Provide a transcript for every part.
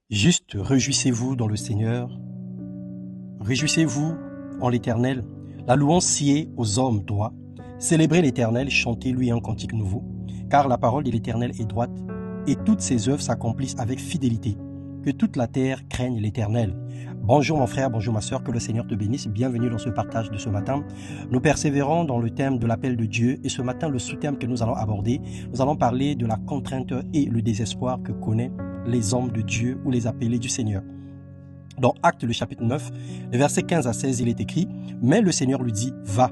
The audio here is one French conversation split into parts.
Juste réjouissez-vous dans le Seigneur, réjouissez-vous en l'Éternel. La louange sied aux hommes droits. Célébrez l'Éternel, chantez-lui un cantique nouveau, car la parole de l'Éternel est droite, et toutes ses œuvres s'accomplissent avec fidélité. Que toute la terre craigne l'Éternel. Bonjour mon frère, bonjour ma soeur, que le Seigneur te bénisse. Bienvenue dans ce partage de ce matin. Nous persévérons dans le thème de l'appel de Dieu, et ce matin, le sous-thème que nous allons aborder, nous allons parler de la contrainte et le désespoir que connaissent les hommes de Dieu ou les appelés du Seigneur. Dans Actes, le chapitre 9, les versets 15 à 16, il est écrit « Mais le Seigneur lui dit, va,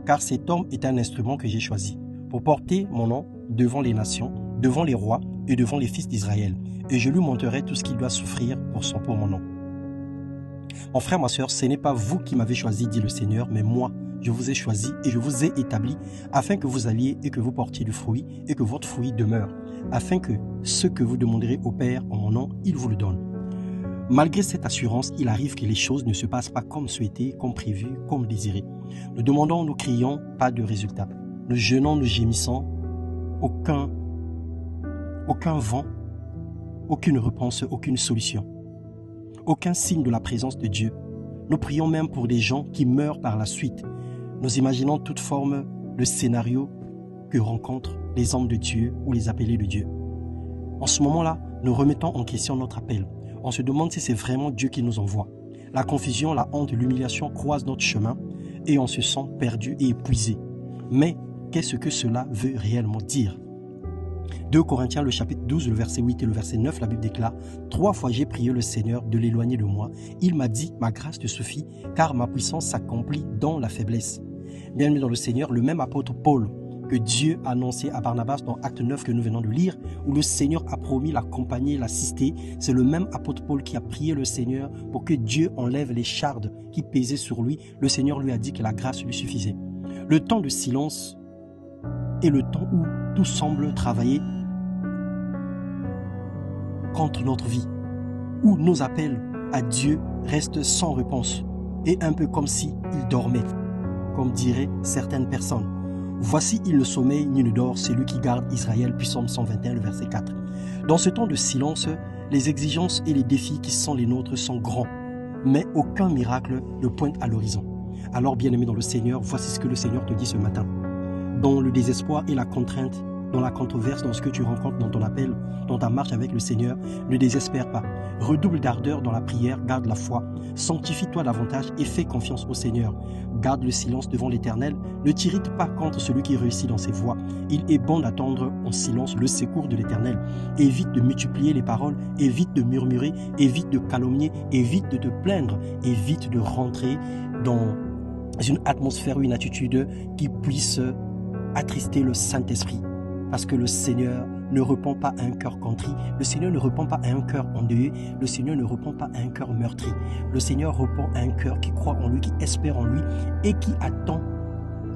car cet homme est un instrument que j'ai choisi, pour porter mon nom devant les nations, devant les rois et devant les fils d'Israël, et je lui montrerai tout ce qu'il doit souffrir pour mon nom. » Mon frère, ma soeur, ce n'est pas vous qui m'avez choisi, dit le Seigneur, mais moi, je vous ai choisi et je vous ai établi afin que vous alliez et que vous portiez du fruit et que votre fruit demeure, afin que ce que vous demanderez au Père en mon nom, il vous le donne. Malgré cette assurance, il arrive que les choses ne se passent pas comme souhaité, comme prévu, comme désiré. Nous demandons, nous crions, pas de résultat. Nous jeûnons, nous gémissons, aucun vent, aucune réponse, aucune solution. Aucun signe de la présence de Dieu. Nous prions même pour des gens qui meurent par la suite. Nous imaginons toute forme de scénario que rencontrent les hommes de Dieu ou les appelés de Dieu. En ce moment-là, nous remettons en question notre appel. On se demande si c'est vraiment Dieu qui nous envoie. La confusion, la honte, l'humiliation croisent notre chemin et on se sent perdu et épuisé. Mais qu'est-ce que cela veut réellement dire? 2 Corinthiens, le chapitre 12, le verset 8 et le verset 9, la Bible déclare « 3 fois j'ai prié le Seigneur de l'éloigner de moi. Il m'a dit, ma grâce te suffit, car ma puissance s'accomplit dans la faiblesse. » Bien-aimé dans le Seigneur, le même apôtre Paul que Dieu a annoncé à Barnabas dans Acte 9 que nous venons de lire, où le Seigneur a promis l'accompagner, l'assister, c'est le même apôtre Paul qui a prié le Seigneur pour que Dieu enlève les chardes qui pesaient sur lui. Le Seigneur lui a dit que la grâce lui suffisait. Le temps de silence est le temps où tout semble travailler contre notre vie, où nos appels à Dieu restent sans réponse et un peu comme si il dormait, comme diraient certaines personnes. Voici, il ne sommeille ni ne dort, celui qui garde Israël, puis Psaume 121, le verset 4. Dans ce temps de silence, les exigences et les défis qui sont les nôtres sont grands, mais aucun miracle ne pointe à l'horizon. Alors, bien-aimé dans le Seigneur, voici ce que le Seigneur te dit ce matin. Dans le désespoir et la contrainte, dans la controverse, dans ce que tu rencontres dans ton appel, dans ta marche avec le Seigneur, ne désespère pas. Redouble d'ardeur dans la prière, garde la foi, sanctifie-toi davantage et fais confiance au Seigneur. Garde le silence devant l'Éternel, ne t'irrite pas contre celui qui réussit dans ses voies. Il est bon d'attendre en silence le secours de l'Éternel. Évite de multiplier les paroles, évite de murmurer, évite de calomnier, évite de te plaindre, évite de rentrer dans une atmosphère ou une attitude qui puisse attrister le Saint-Esprit. Parce que le Seigneur ne répond pas à un cœur contrit, le Seigneur ne répond pas à un cœur endeuillé, le Seigneur ne répond pas à un cœur meurtri. Le Seigneur répond à un cœur qui croit en lui, qui espère en lui et qui attend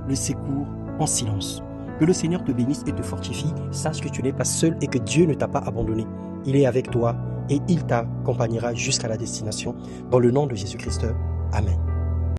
le secours en silence. Que le Seigneur te bénisse et te fortifie. Sache que tu n'es pas seul et que Dieu ne t'a pas abandonné. Il est avec toi et il t'accompagnera jusqu'à la destination. Dans le nom de Jésus-Christ. Amen.